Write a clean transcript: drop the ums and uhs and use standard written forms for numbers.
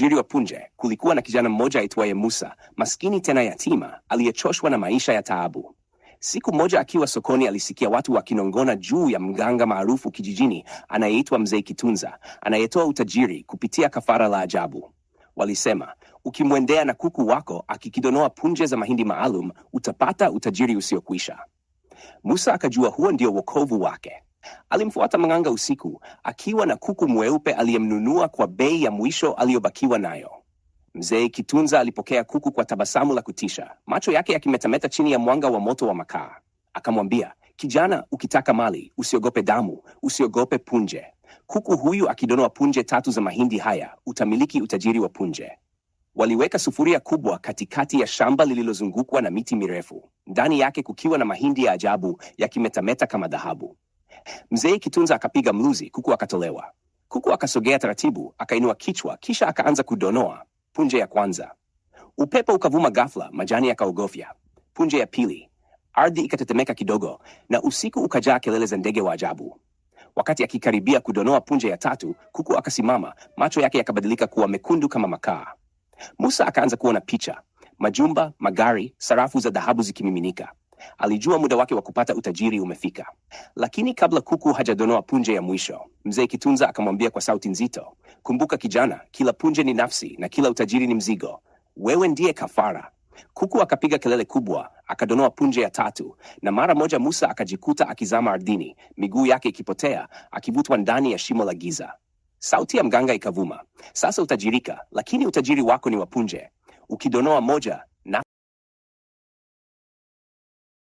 Utajiri wa punje. Kulikuwa na kijana mmoja aitwaye Musa, maskini tena yatima, aliyechoshwa na maisha ya taabu. Siku moja akiwa sokoni alisikia watu wakinong'ona juu ya mganga maarufu kijijini anayeitwa Mzee Kitunza, anayetoa utajiri kupitia kafara la ajabu. Walisema, ukimwendea na kuku wako akikidonoa punje za mahindi maalum, utapata utajiri usiokwisha. Musa akajua huo ndio wokovu wake. Alimfuata mganga usiku, akiwa na kuku mweupe aliyemnunua kwa bei ya mwisho aliyobakiwa nayo. Mzee Kitunza alipokea kuku kwa tabasamu la kutisha, macho yake yakimetameta chini ya mwanga wa moto wa makaa. Akamwambia, kijana, ukitaka mali, usiogope damu, usiogope punje. Kuku huyu akidonoa punje 3 za mahindi haya, utamiliki utajiri wa punje. Waliweka sufuria kubwa katikati ya shamba lililozungukwa na miti mirefu, ndani yake kukiwa na mahindi ya ajabu yakimetameta kama dhahabu. Mzee Kitunza akapiga mluzi, kuku akatolewa. Kuku akasogea taratibu, akainua kichwa, kisha akaanza kudonoa punje ya kwanza. Upepo ukavuma ghafla, majani yakaogofya. Punje ya pili, ardhi ikatetemeka kidogo, na usiku ukajaa kelele za ndege wa ajabu. Wakati akikaribia kudonoa punje ya 3, kuku akasimama, macho yake yakabadilika kuwa mekundu kama makaa. Musa akaanza kuona picha, majumba, magari, sarafu za dhahabu zikimiminika. Alijua muda wake wa kupata utajiri umefika. Lakini kabla kuku hajadonoa punje ya mwisho, Mzee Kitunza akamwambia kwa sauti nzito, kumbuka kijana, kila punje ni nafsi na kila utajiri ni mzigo. Wewe ndiye kafara. Kuku akapiga kelele kubwa, akadonoa punje ya 3, na mara moja Musa akajikuta akizama ardhini, miguu yake ikipotea, akivutwa ndani ya shimo la giza. Sauti ya mganga ikavuma, sasa utajirika, lakini utajiri wako ni wa punje. Ukidonoa moja,